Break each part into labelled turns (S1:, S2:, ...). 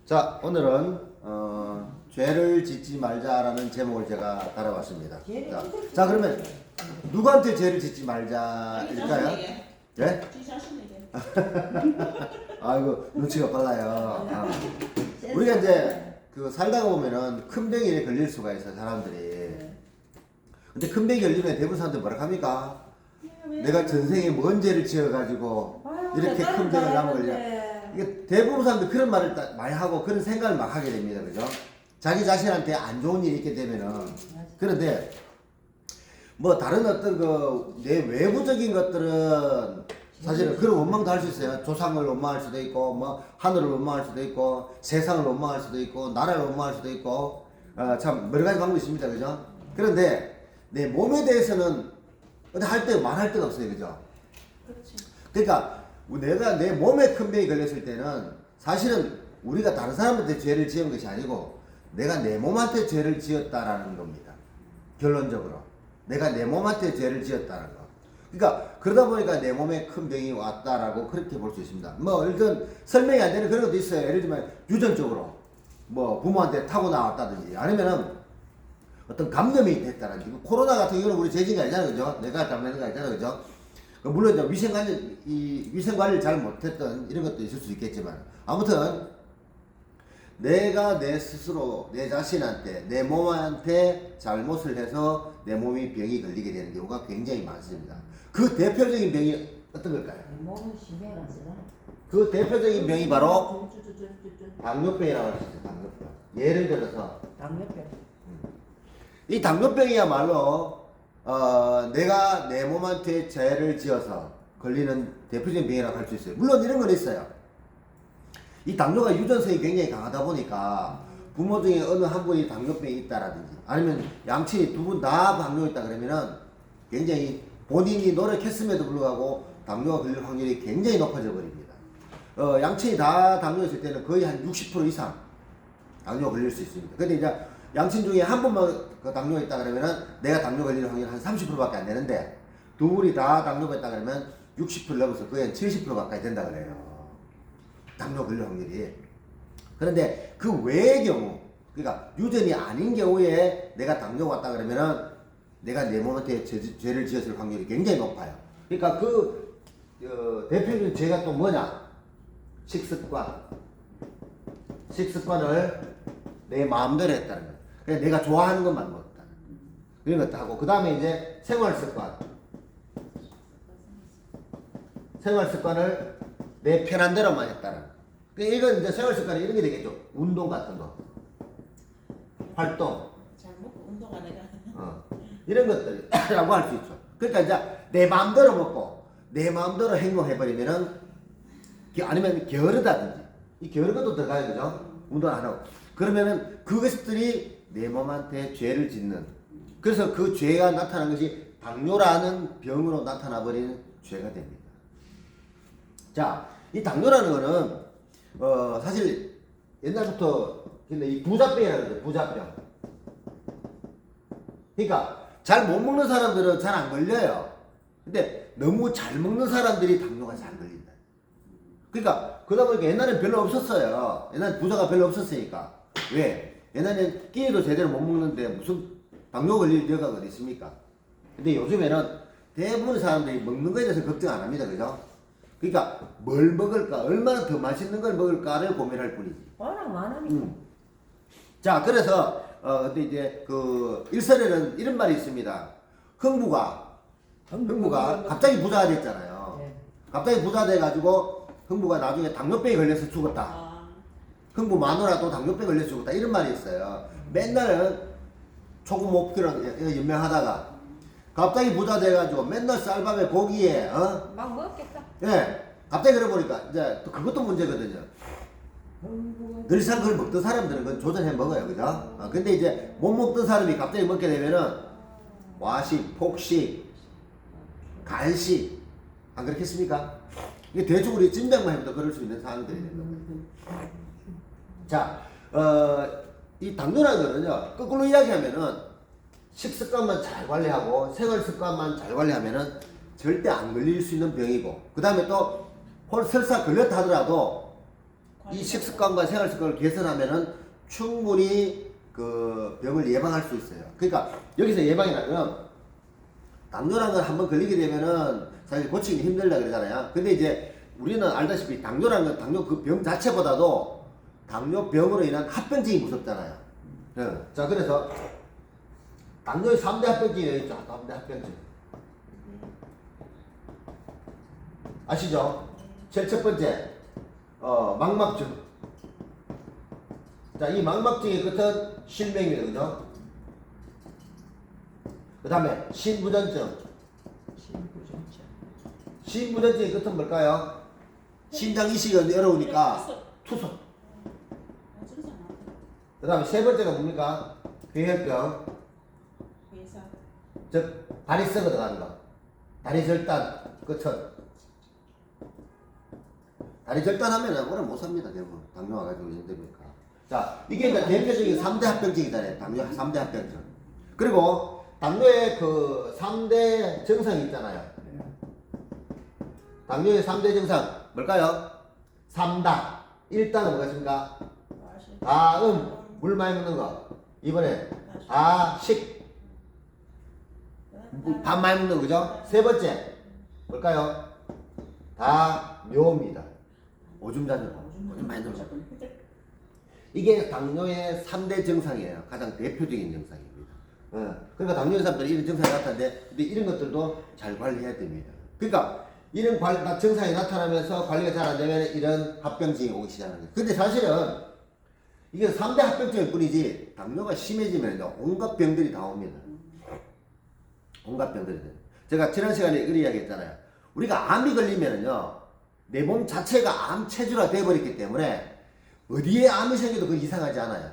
S1: 자, 오늘은 죄를 짓지 말자라는 제목을 제가 달아봤습니다. 자, 그러면 누구한테 죄를 짓지 말자일까요? 예? 아이고 눈치가 빨라요. 우리가 이제 그 살다가 보면은 큰 병에 걸릴 수가 있어 사람들이. 근데 큰 병이 걸리면 대부분 사람들 뭐라 합니까? 내가 전생에 뭔 죄를 지어가지고 이렇게 큰 병을 나무 걸려. 이게 대부분 사람들 그런 말을 많이 하고 그런 생각을 막 하게 됩니다. 그죠? 자기 자신한테 안 좋은 일이 있게 되면은. 그런데 뭐 다른 어떤 내 외부적인 것들은 사실은 그런 원망도 할 수 있어요. 조상을 원망할 수도 있고, 뭐 하늘을 원망할 수도 있고, 세상을 원망할 수도 있고, 나라를 원망할 수도 있고, 참 여러 가지 방법이 있습니다. 그죠? 그런데 내 몸에 대해서는 할 때 말할 데가 없어요. 그죠?
S2: 그렇지.
S1: 그러니까 내가 내 몸에 큰 병이 걸렸을 때는 사실은 우리가 다른 사람한테 죄를 지은 것이 아니고 내가 내 몸한테 죄를 지었다라는 겁니다. 결론적으로 내가 내 몸한테 죄를 지었다는 거. 그러니까 그러다 보니까 내 몸에 큰 병이 왔다라고 그렇게 볼 수 있습니다. 뭐 일단 설명이 안 되는 그런 것도 있어요. 예를 들면 유전적으로 뭐 부모한테 타고 나왔다든지 아니면은 어떤 감염이 됐다든지 코로나 같은 경우는 우리 재진이 아니잖아요. 그죠? 내가 감염된 거 아니잖아요. 그죠? 물론 위생 관리를 잘 못했던 이런 것도 있을 수 있겠지만 아무튼 내가 내 스스로 내 자신한테 내 몸한테 잘못을 해서 내 몸이 병이 걸리게 되는 경우가 굉장히 많습니다. 그 대표적인 병이 어떤 걸까요?
S3: 몸은 신경을 안 쓰잖아.
S1: 그 대표적인 병이 바로 당뇨병이라고 할 수 있어요. 당뇨병. 예를 들어서
S3: 당뇨병.
S1: 이 당뇨병이야말로 내가 내 몸한테 죄를 지어서 걸리는 대표적인 병이라고 할 수 있어요. 물론 이런 건 있어요. 이 당뇨가 유전성이 굉장히 강하다 보니까 부모 중에 어느 한 분이 당뇨병이 있다라든지 아니면 양친이 두 분 다 당뇨가 있다 그러면은 굉장히 본인이 노력했음에도 불구하고 당뇨가 걸릴 확률이 굉장히 높아져 버립니다. 양친이 다 당뇨가 있을 때는 거의 한 60% 이상 당뇨가 걸릴 수 있습니다. 근데 이제 양친 중에 한 분만 그 당뇨가 있다 그러면은 내가 당뇨 걸릴 확률이 한 30%밖에 안 되는데 두 분이 다 당뇨가 있다 그러면 60% 넘어서 거의 한 70% 가까이 된다 그래요. 당뇨 걸릴 확률이. 그런데 그 외의 경우, 그러니까 유전이 아닌 경우에 내가 당뇨가 왔다 그러면은 내가 내 몸한테 죄를 지었을 확률이 굉장히 높아요. 그러니까 대표적인 죄가 또 뭐냐? 식습관. 식습관을 내 마음대로 했다는 거예요. 그냥 내가 좋아하는 것만 먹었다는 거예요. 이런 것도 하고, 그 다음에 이제 생활습관. 생활습관을 내 편한 대로만 했다는 거예요. 그러니까 이건 이제 생활습관이 이런 게 되겠죠. 운동 같은 거. 활동.
S2: 잘 먹고 운동 안 해가.
S1: 이런 것들이라고 할 수 있죠. 그러니까 이제 내 마음대로 먹고, 내 마음대로 행동해버리면은, 아니면 게으르다든지. 이 게으른 것도 들어가요. 그죠? 운동 안 하고. 그러면은 그것들이 내 몸한테 죄를 짓는. 그래서 그 죄가 나타난 것이 당뇨라는 병으로 나타나 버리는 죄가 됩니다. 자, 이 당뇨라는 거는 사실 옛날부터 근데 이 부자병이라는 거죠. 부자병. 그러니까 잘 못 먹는 사람들은 잘 안 걸려요. 근데 너무 잘 먹는 사람들이 당뇨가 잘 걸린다. 그러니까 그러다 보니까 옛날엔 별로 없었어요. 옛날엔 부자가 별로 없었으니까. 왜? 옛날엔 끼니도 제대로 못 먹는데 무슨 당뇨 걸릴 여가가 어디 있습니까? 근데 요즘에는 대부분 사람들이 먹는 거에 대해서 걱정 안 합니다. 그죠? 그러니까 뭘 먹을까? 얼마나 더 맛있는 걸 먹을까를 고민할 뿐이지.
S3: 워낙 많으니까.
S1: 자, 그래서 근데 이제 일설에는 이런 말이 있습니다. 흥부가 갑자기 부자가 됐잖아요.
S3: 네.
S1: 갑자기 부자 돼가지고 흥부가 나중에 당뇨병에 걸려서 죽었다. 흥부 마누라도 당뇨병에 걸려서 죽었다. 이런 말이 있어요. 맨날 초급 목표로 연명하다가 갑자기 부자 돼가지고 맨날 쌀밥에 고기에
S3: 막 먹겠다.
S1: 예, 갑자기 그래 보니까 이제 또 그것도 문제거든요. 늘상 그걸 먹던 사람들은 그건 조절해 먹어요, 그죠? 근데 이제 못 먹던 사람이 갑자기 먹게 되면은 와식, 폭식, 간식 안 그렇겠습니까? 이게 대충 우리 진단만 해도 그럴 수 있는 상황들이 되는 겁니다. 자, 이 당뇨라는 거는요, 거꾸로 이야기하면은 식습관만 잘 관리하고 생활습관만 잘 관리하면은 절대 안 걸릴 수 있는 병이고, 그 다음에 또 설사 걸렸다 하더라도 이 식습관과 생활 습관을 개선하면은 충분히 그 병을 예방할 수 있어요. 그러니까 여기서 예방이라면 당뇨라는 건 한번 걸리게 되면은 사실 고치기 힘들다 그러잖아요. 근데 이제 우리는 알다시피 당뇨라는 건 당뇨 그 병 자체보다도 당뇨병으로 인한 합병증이 무섭잖아요. 예. 자, 그래서 당뇨의 3대 합병증이 여기 있죠. 3대 합병증. 아시죠? 제일 첫 번째, 망막증. 자, 이 망막증의 끝은 실명입니다. 그죠? 그 다음에 신부전증. 신부전증의 끝은 뭘까요? 신장 이식이 어려우니까 투석. 그 다음에 세 번째가 뭡니까? 괴혈병. 즉, 다리 썩어 들어가는 거. 다리 절단, 끝은. 다리 절단하면 오래 못 삽니다, 대부분. 당뇨 와가지고 힘드니까. 자, 이게 이제 대표적인 3대 합병증이잖아요. 당뇨 3대 합병증. 그리고 당뇨의 그 3대 증상이 있잖아요. 당뇨의 3대 증상, 뭘까요? 3다. 1다는 뭐겠습니까? 물 많이 먹는 거. 이번에, 식. 밥 많이 먹는 거, 그죠? 세 번째, 뭘까요? 묘입니다. 오줌 자주 오줌 많이 넣어. 이게 당뇨의 3대 증상이에요. 가장 대표적인 증상입니다. 그러니까 당뇨의 사람들이 이런 증상이 나타나는데, 근데 이런 것들도 잘 관리해야 됩니다. 그러니까 이런 증상이 나타나면서 관리가 잘 안 되면 이런 합병증이 오기 시작하는 거예요. 근데 사실은 이게 3대 합병증일 뿐이지 당뇨가 심해지면 온갖 병들이 다 옵니다. 온갖 병들이. 제가 지난 시간에 이런 이야기 했잖아요. 우리가 암이 걸리면은요, 내 몸 자체가 암 체주가 돼버렸기 때문에 어디에 암이 생겨도 그 이상하지 않아요.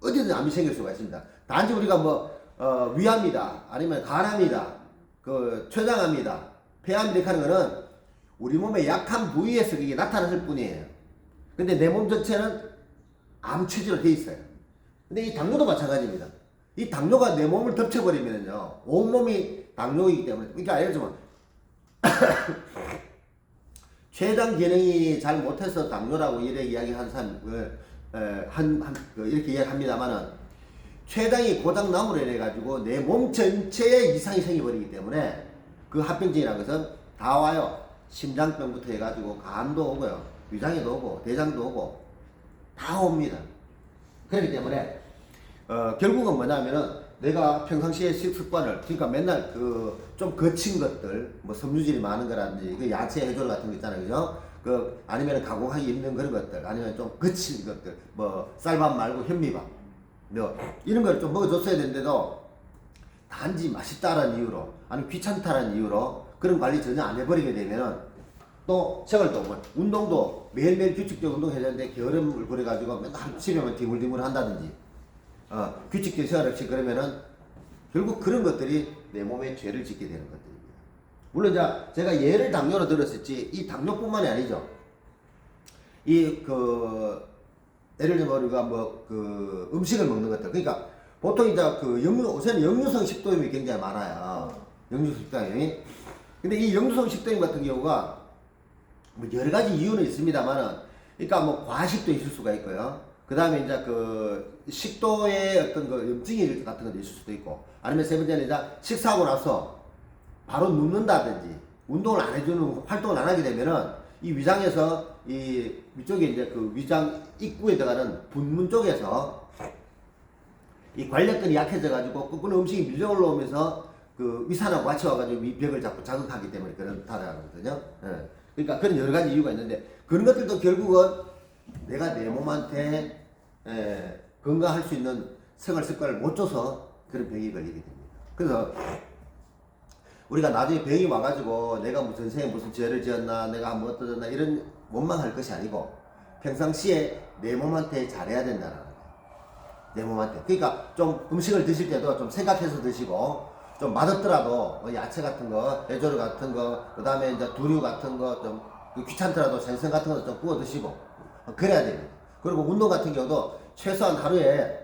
S1: 어디든 암이 생길 수가 있습니다. 단지 우리가 위암이다, 아니면 간암이다, 췌장암이다, 폐암 이렇게 하는 거는 우리 몸의 약한 부위에서 그게 나타났을 뿐이에요. 근데 내 몸 전체는 암 체주로 돼 있어요. 근데 이 당뇨도 마찬가지입니다. 이 당뇨가 내 몸을 덮쳐버리면요, 온몸이 당뇨이기 때문에, 그러니까 예를 들면, 췌장 기능이 잘 못해서 당뇨라고 이렇게 이야기하는 사람, 이렇게 이야기합니다만은, 췌장이 고장남으로 인해가지고 내 몸 전체에 이상이 생겨버리기 때문에 그 합병증이라는 것은 다 와요. 심장병부터 해가지고 간도 오고요, 위장에도 오고, 대장도 오고, 다 옵니다. 그렇기 때문에, 결국은 뭐냐면은, 내가 평상시에 식습관을, 그러니까 맨날 좀 거친 것들, 섬유질이 많은 거라든지, 야채 해조류 같은 거 있잖아요. 그죠? 아니면 가공하기 힘든 그런 것들, 아니면 좀 거친 것들, 쌀밥 말고 현미밥. 이런 걸 좀 먹어줬어야 되는데도, 단지 맛있다라는 이유로, 아니면 귀찮다라는 이유로, 그런 관리 전혀 안 해버리게 되면은, 또 생활도, 운동도 매일매일 규칙적으로 운동해야 되는데, 게으름을 부려가지고 맨날 집에만 뒹굴뒹굴 한다든지, 규칙적인 생활 없이 그러면은 결국 그런 것들이 내 몸에 죄를 짓게 되는 것들입니다. 물론 이제 제가 예를 당뇨로 들었을지 이 당뇨뿐만이 아니죠. 예를 들면 우리가 음식을 먹는 것들, 그러니까 보통 이제 요새는 역류성 식도염이 굉장히 많아요. 역류성 식도염이. 근데 이 역류성 식도염 같은 경우가 여러 가지 이유는 있습니다만은, 그러니까 과식도 있을 수가 있고요. 그 다음에 이제 식도에 어떤 염증이 같은 것도 있을 수도 있고, 아니면 세 번째는 이제 식사하고 나서 바로 눕는다든지, 운동을 안 해주는, 활동을 안 하게 되면은, 이 위장에서, 위쪽에 이제 위장 입구에 들어가는 분문 쪽에서, 이 관략근이 약해져가지고, 거꾸로 음식이 밀려 올라오면서, 위산하고 같이 와가지고 위벽을 자꾸 자극하기 때문에 그렇다라는 거거든요. 예. 그러니까 그런 여러 가지 이유가 있는데, 그런 것들도 결국은 내가 내 몸한테 건강할 수 있는 생활 습관을 못 줘서 그런 병이 걸리게 됩니다. 그래서 우리가 나중에 병이 와가지고 내가 전생에 무슨 죄를 지었나, 내가 뭐 어떠졌나 이런 원망할 것이 아니고, 평상시에 내 몸한테 잘해야 된다는 거예요. 내 몸한테. 그러니까 좀 음식을 드실 때도 좀 생각해서 드시고, 좀 맛없더라도 야채 같은 거, 해조류 같은 거, 그 다음에 이제 두류 같은 거, 좀 귀찮더라도 생선 같은 거 좀 구워 드시고, 그래야 됩니다. 그리고 운동 같은 경우도 최소한 하루에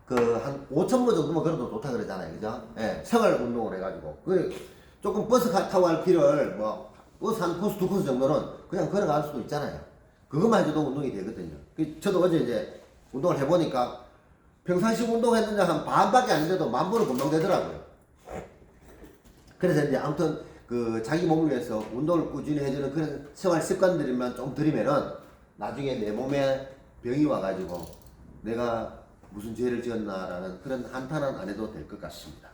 S1: 한 5,000보 정도면 걸어도 좋다 그러잖아요. 그죠? 예, 생활 운동을 해가지고. 조금 버스 타고 갈 길을 버스 한 코스, 두 코스 정도는 그냥 걸어갈 수도 있잖아요. 그것만 해줘도 운동이 되거든요. 저도 어제 이제 운동을 해보니까 평상시 운동했는데 한 반밖에 안 되도 10,000보는 금방 되더라고요. 그래서 이제 아무튼 그 자기 몸을 위해서 운동을 꾸준히 해주는 그런 생활 습관들만 좀 들이면은 나중에 내 몸에 병이 와가지고 내가 무슨 죄를 지었나라는 그런 한탄은 안 해도 될 것 같습니다.